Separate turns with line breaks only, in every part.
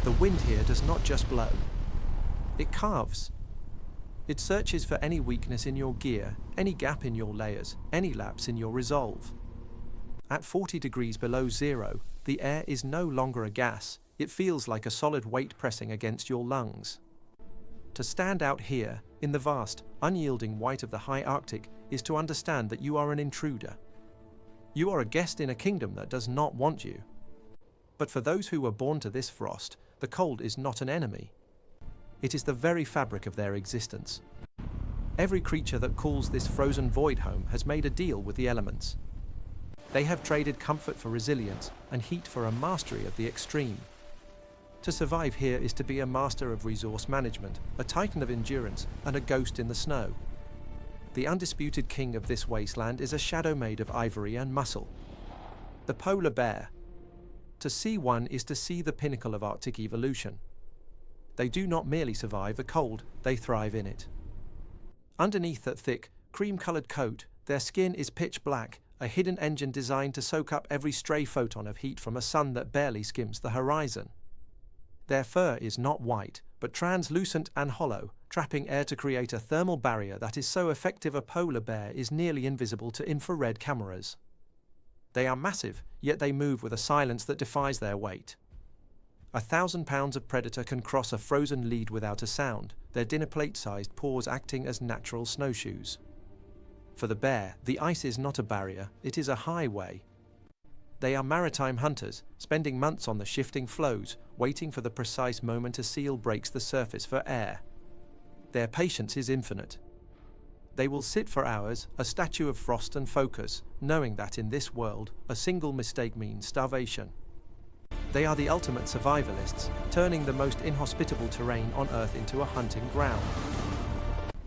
The wind here does not just blow. It carves. It searches for any weakness in your gear, any gap in your layers, any lapse in your resolve. At 40 degrees below zero, the air is no longer a gas. It feels like a solid weight pressing against your lungs. To stand out here, in the vast, unyielding white of the high Arctic, is to understand that you are an intruder. You are a guest in a kingdom that does not want you. But for those who were born to this frost, the cold is not an enemy. It is the very fabric of their existence. Every creature that calls this frozen void home has made a deal with the elements. They have traded comfort for resilience and heat for a mastery of the extreme. To survive here is to be a master of resource management, a titan of endurance, and a ghost in the snow. The undisputed king of this wasteland is a shadow made of ivory and muscle. The polar bear. To see one is to see the pinnacle of Arctic evolution. They do not merely survive the cold, they thrive in it. Underneath that thick, cream-colored coat, their skin is pitch black, a hidden engine designed to soak up every stray photon of heat from a sun that barely skims the horizon. Their fur is not white, but translucent and hollow, trapping air to create a thermal barrier that is so effective a polar bear is nearly invisible to infrared cameras. They are massive, yet they move with a silence that defies their weight. 1,000 pounds of predator can cross a frozen lead without a sound, their dinner plate-sized paws acting as natural snowshoes. For the bear, the ice is not a barrier, it is a highway. They are maritime hunters, spending months on the shifting floes, waiting for the precise moment a seal breaks the surface for air. Their patience is infinite. They will sit for hours, a statue of frost and focus, knowing that in this world, a single mistake means starvation. They are the ultimate survivalists, turning the most inhospitable terrain on Earth into a hunting ground.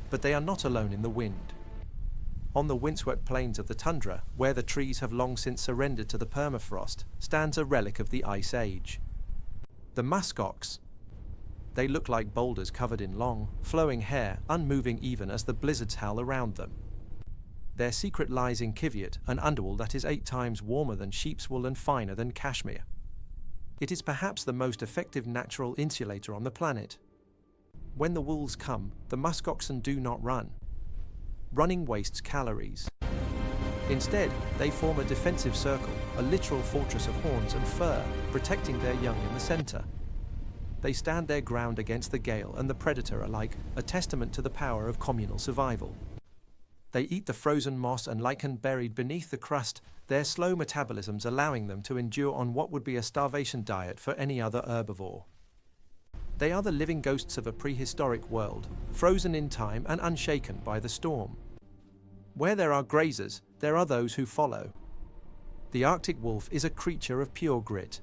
But they are not alone in the wind. On the windswept plains of the tundra, where the trees have long since surrendered to the permafrost, stands a relic of the Ice Age. The muskox. They look like boulders covered in long, flowing hair, unmoving even as the blizzards howl around them. Their secret lies in Kiviot, an underwool that is 8 times warmer than sheep's wool and finer than cashmere. It is perhaps the most effective natural insulator on the planet. When the wolves come, the muskoxen do not run. Running wastes calories. Instead, they form a defensive circle, a literal fortress of horns and fur, protecting their young in the center. They stand their ground against the gale and the predator alike, a testament to the power of communal survival. They eat the frozen moss and lichen buried beneath the crust, their slow metabolisms allowing them to endure on what would be a starvation diet for any other herbivore. They are the living ghosts of a prehistoric world, frozen in time and unshaken by the storm. Where there are grazers, there are those who follow. The Arctic wolf is a creature of pure grit.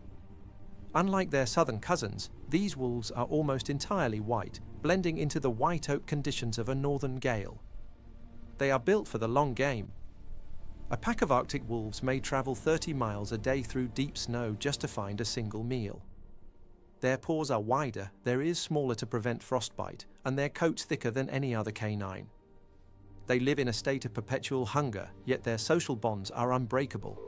Unlike their southern cousins, these wolves are almost entirely white, blending into the white oak conditions of a northern gale. They are built for the long game. A pack of Arctic wolves may travel 30 miles a day through deep snow just to find a single meal. Their paws are wider, their ears smaller to prevent frostbite, and their coats thicker than any other canine. They live in a state of perpetual hunger, yet their social bonds are unbreakable.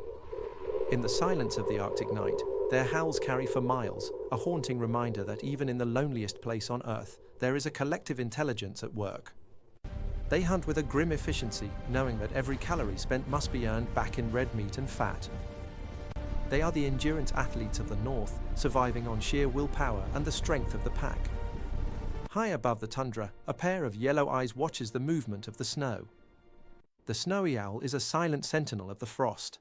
In the silence of the Arctic night, their howls carry for miles, a haunting reminder that even in the loneliest place on Earth, there is a collective intelligence at work. They hunt with a grim efficiency, knowing that every calorie spent must be earned back in red meat and fat. They are the endurance athletes of the North, surviving on sheer willpower and the strength of the pack. High above the tundra, a pair of yellow eyes watches the movement of the snow. The snowy owl is a silent sentinel of the frost.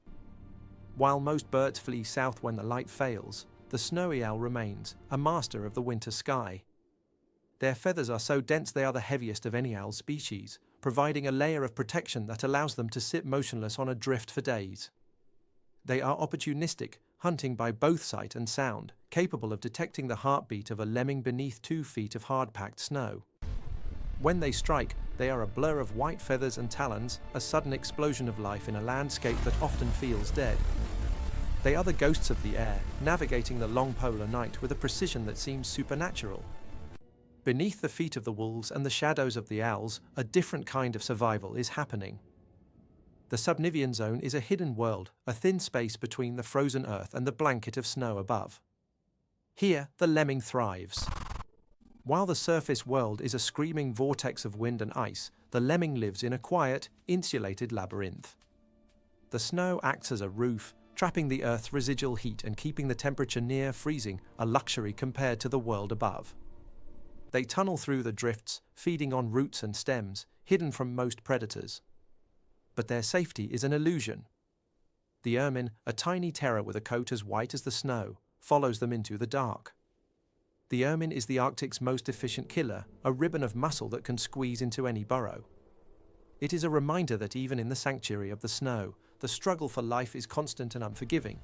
While most birds flee south when the light fails, the snowy owl remains, a master of the winter sky. Their feathers are so dense they are the heaviest of any owl species, providing a layer of protection that allows them to sit motionless on a drift for days. They are opportunistic, hunting by both sight and sound, capable of detecting the heartbeat of a lemming beneath 2 feet of hard-packed snow. When they strike, they are a blur of white feathers and talons, a sudden explosion of life in a landscape that often feels dead. They are the ghosts of the air, navigating the long polar night with a precision that seems supernatural. Beneath the feet of the wolves and the shadows of the owls, a different kind of survival is happening. The subnivean zone is a hidden world, a thin space between the frozen earth and the blanket of snow above. Here, the lemming thrives. While the surface world is a screaming vortex of wind and ice, the lemming lives in a quiet, insulated labyrinth. The snow acts as a roof, trapping the Earth's residual heat and keeping the temperature near freezing, a luxury compared to the world above. They tunnel through the drifts, feeding on roots and stems, hidden from most predators. But their safety is an illusion. The ermine, a tiny terror with a coat as white as the snow, follows them into the dark. The ermine is the Arctic's most efficient killer, a ribbon of muscle that can squeeze into any burrow. It is a reminder that even in the sanctuary of the snow, the struggle for life is constant and unforgiving.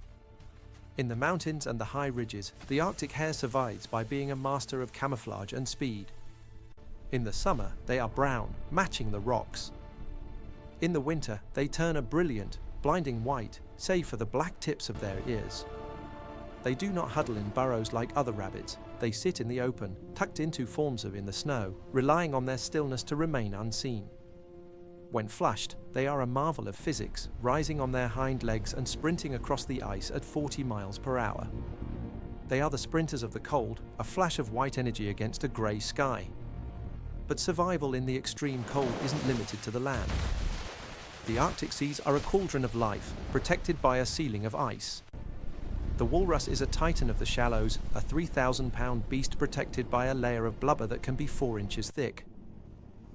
In the mountains and the high ridges, the Arctic hare survives by being a master of camouflage and speed. In the summer, they are brown, matching the rocks. In the winter, they turn a brilliant, blinding white, save for the black tips of their ears. They do not huddle in burrows like other rabbits. They sit in the open, tucked into forms in the snow, relying on their stillness to remain unseen. When flushed, they are a marvel of physics, rising on their hind legs and sprinting across the ice at 40 miles per hour. They are the sprinters of the cold, a flash of white energy against a grey sky. But survival in the extreme cold isn't limited to the land. The Arctic seas are a cauldron of life, protected by a ceiling of ice. The walrus is a titan of the shallows, a 3,000-pound beast protected by a layer of blubber that can be 4 inches thick.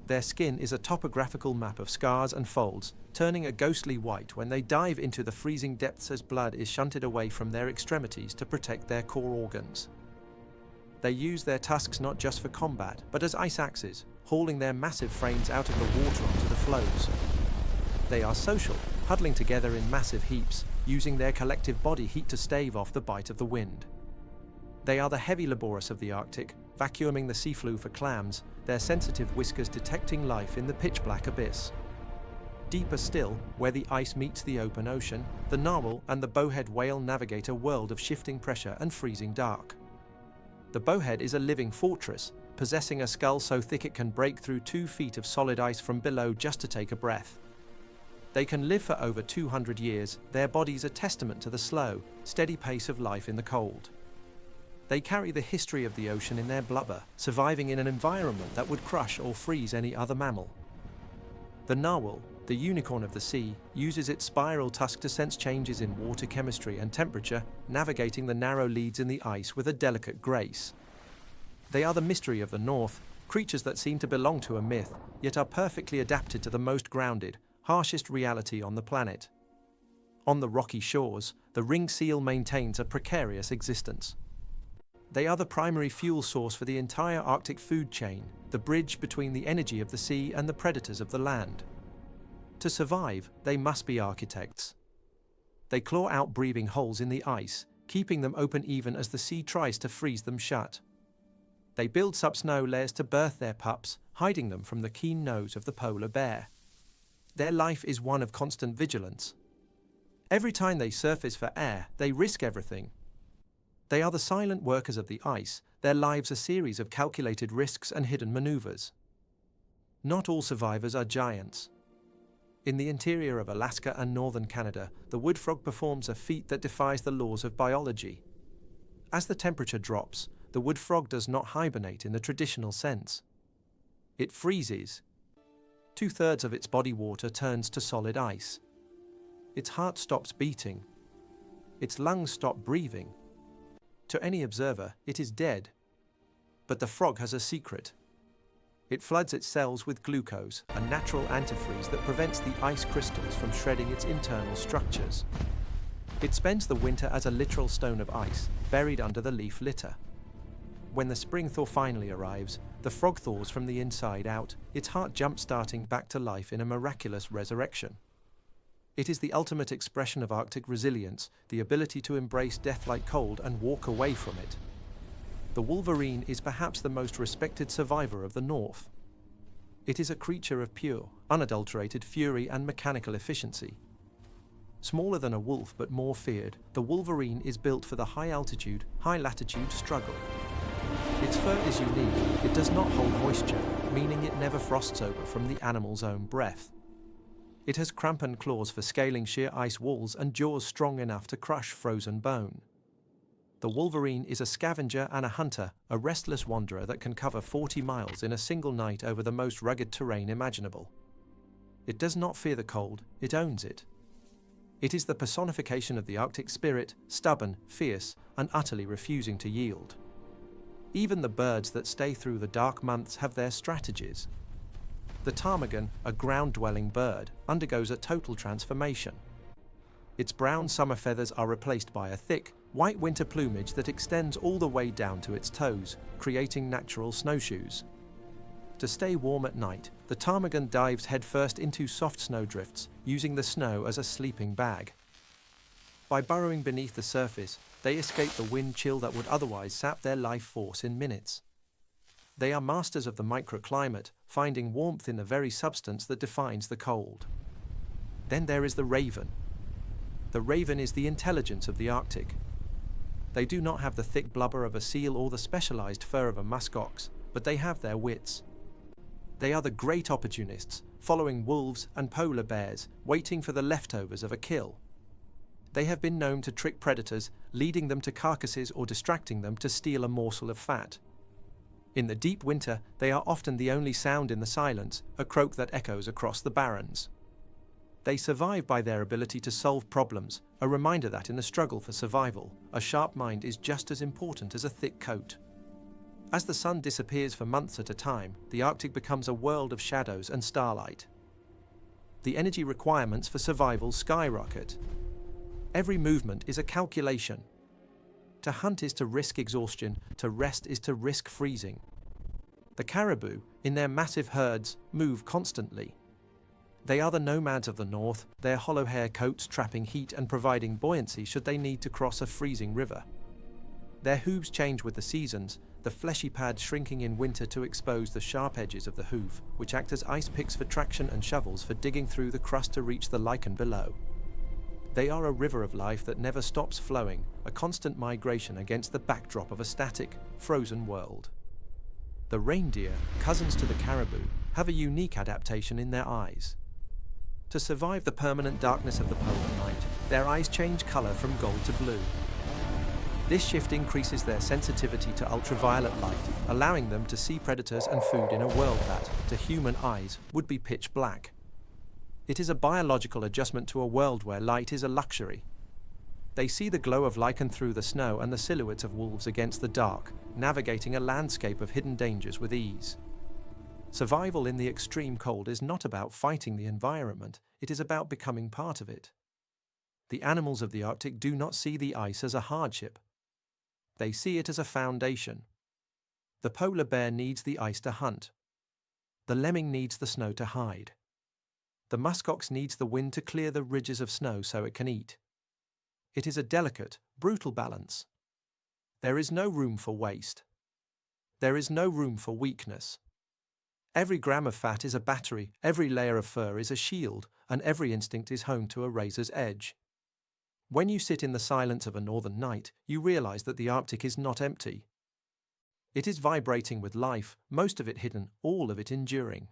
Their skin is a topographical map of scars and folds, turning a ghostly white when they dive into the freezing depths as blood is shunted away from their extremities to protect their core organs. They use their tusks not just for combat, but as ice axes, hauling their massive frames out of the water onto the floes. They are social, huddling together in massive heaps, using their collective body heat to stave off the bite of the wind. They are the heavy laborers of the Arctic, vacuuming the seafloor for clams, their sensitive whiskers detecting life in the pitch-black abyss. Deeper still, where the ice meets the open ocean, the narwhal and the bowhead whale navigate a world of shifting pressure and freezing dark. The bowhead is a living fortress, possessing a skull so thick it can break through 2 feet of solid ice from below just to take a breath. They can live for over 200 years, their bodies a testament to the slow, steady pace of life in the cold. They carry the history of the ocean in their blubber, surviving in an environment that would crush or freeze any other mammal. The narwhal, the unicorn of the sea, uses its spiral tusk to sense changes in water chemistry and temperature, navigating the narrow leads in the ice with a delicate grace. They are the mystery of the North, creatures that seem to belong to a myth, yet are perfectly adapted to the most grounded, harshest reality on the planet. On the rocky shores, the ringed seal maintains a precarious existence. They are the primary fuel source for the entire Arctic food chain, the bridge between the energy of the sea and the predators of the land. To survive, they must be architects. They claw out breathing holes in the ice, keeping them open even as the sea tries to freeze them shut. They build sub-snow layers to birth their pups, hiding them from the keen nose of the polar bear. Their life is one of constant vigilance. Every time they surface for air, they risk everything. They are the silent workers of the ice, their lives a series of calculated risks and hidden maneuvers. Not all survivors are giants. In the interior of Alaska and northern Canada, the wood frog performs a feat that defies the laws of biology. As the temperature drops, the wood frog does not hibernate in the traditional sense. It freezes. 2/3 of its body water turns to solid ice. Its heart stops beating. Its lungs stop breathing. To any observer, it is dead. But the frog has a secret. It floods its cells with glucose, a natural antifreeze that prevents the ice crystals from shredding its internal structures. It spends the winter as a literal stone of ice, buried under the leaf litter. When the spring thaw finally arrives, the frog thaws from the inside out, its heart jump-starting back to life in a miraculous resurrection. It is the ultimate expression of Arctic resilience, the ability to embrace death like cold and walk away from it. The wolverine is perhaps the most respected survivor of the North. It is a creature of pure, unadulterated fury and mechanical efficiency. Smaller than a wolf but more feared, the wolverine is built for the high-altitude, high-latitude struggle. Its fur is unique. It does not hold moisture, meaning it never frosts over from the animal's own breath. It has cramp claws for scaling sheer ice walls and jaws strong enough to crush frozen bone. The wolverine is a scavenger and a hunter, a restless wanderer that can cover 40 miles in a single night over the most rugged terrain imaginable. It does not fear the cold, it owns it. It is the personification of the Arctic spirit, stubborn, fierce, and utterly refusing to yield. Even the birds that stay through the dark months have their strategies. The ptarmigan, a ground-dwelling bird, undergoes a total transformation. Its brown summer feathers are replaced by a thick, white winter plumage that extends all the way down to its toes, creating natural snowshoes. To stay warm at night, the ptarmigan dives headfirst into soft snowdrifts, using the snow as a sleeping bag. By burrowing beneath the surface, they escape the wind chill that would otherwise sap their life force in minutes. They are masters of the microclimate, finding warmth in the very substance that defines the cold. Then there is the raven. The raven is the intelligence of the Arctic. They do not have the thick blubber of a seal or the specialized fur of a muskox, but they have their wits. They are the great opportunists, following wolves and polar bears, waiting for the leftovers of a kill. They have been known to trick predators, leading them to carcasses or distracting them to steal a morsel of fat. In the deep winter, they are often the only sound in the silence, a croak that echoes across the barrens. They survive by their ability to solve problems, a reminder that in the struggle for survival, a sharp mind is just as important as a thick coat. As the sun disappears for months at a time, the Arctic becomes a world of shadows and starlight. The energy requirements for survival skyrocket. Every movement is a calculation. To hunt is to risk exhaustion, to rest is to risk freezing. The caribou, in their massive herds, move constantly. They are the nomads of the north, their hollow hair coats trapping heat and providing buoyancy should they need to cross a freezing river. Their hooves change with the seasons, the fleshy pads shrinking in winter to expose the sharp edges of the hoof, which act as ice picks for traction and shovels for digging through the crust to reach the lichen below. They are a river of life that never stops flowing, a constant migration against the backdrop of a static, frozen world. The reindeer, cousins to the caribou, have a unique adaptation in their eyes. To survive the permanent darkness of the polar night, their eyes change color from gold to blue. This shift increases their sensitivity to ultraviolet light, allowing them to see predators and food in a world that, to human eyes, would be pitch black. It is a biological adjustment to a world where light is a luxury. They see the glow of lichen through the snow and the silhouettes of wolves against the dark, navigating a landscape of hidden dangers with ease. Survival in the extreme cold is not about fighting the environment, it is about becoming part of it. The animals of the Arctic do not see the ice as a hardship. They see it as a foundation. The polar bear needs the ice to hunt. The lemming needs the snow to hide. The muskox needs the wind to clear the ridges of snow so it can eat. It is a delicate, brutal balance. There is no room for waste. There is no room for weakness. Every gram of fat is a battery, every layer of fur is a shield, and every instinct is home to a razor's edge. When you sit in the silence of a northern night, you realize that the Arctic is not empty. It is vibrating with life, most of it hidden, all of it enduring.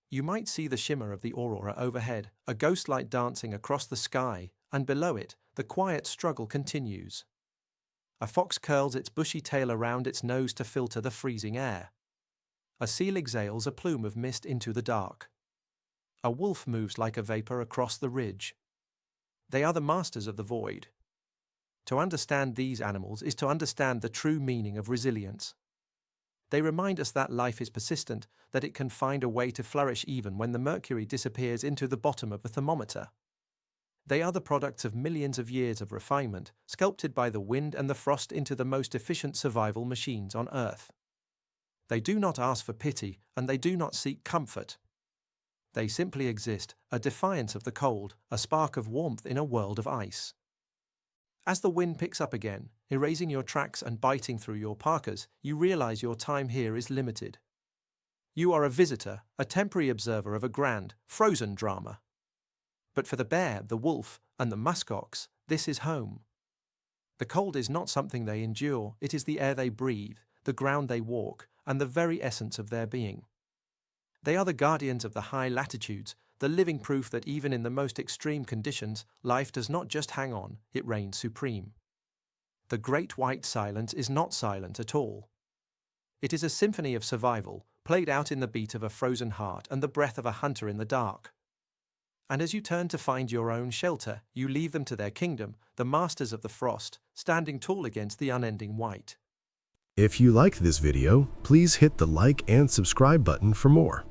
You might see the shimmer of the aurora overhead, a ghost light dancing across the sky, and below it, the quiet struggle continues. A fox curls its bushy tail around its nose to filter the freezing air. A seal exhales a plume of mist into the dark. A wolf moves like a vapor across the ridge. They are the masters of the void. To understand these animals is to understand the true meaning of resilience. They remind us that life is persistent, that it can find a way to flourish even when the mercury disappears into the bottom of a thermometer. They are the products of millions of years of refinement, sculpted by the wind and the frost into the most efficient survival machines on Earth. They do not ask for pity, and they do not seek comfort. They simply exist, a defiance of the cold, a spark of warmth in a world of ice. As the wind picks up again, erasing your tracks and biting through your parkas, you realize your time here is limited. You are a visitor, a temporary observer of a grand, frozen drama. But for the bear, the wolf, and the muskox, this is home. The cold is not something they endure, it is the air they breathe, the ground they walk, and the very essence of their being. They are the guardians of the high latitudes, the living proof that even in the most extreme conditions, life does not just hang on, it reigns supreme. The great white silence is not silent at all. It is a symphony of survival, played out in the beat of a frozen heart and the breath of a hunter in the dark. And as you turn to find your own shelter, you leave them to their kingdom, the masters of the frost, standing tall against the unending white.
If you liked this video, please hit the like and subscribe button for more.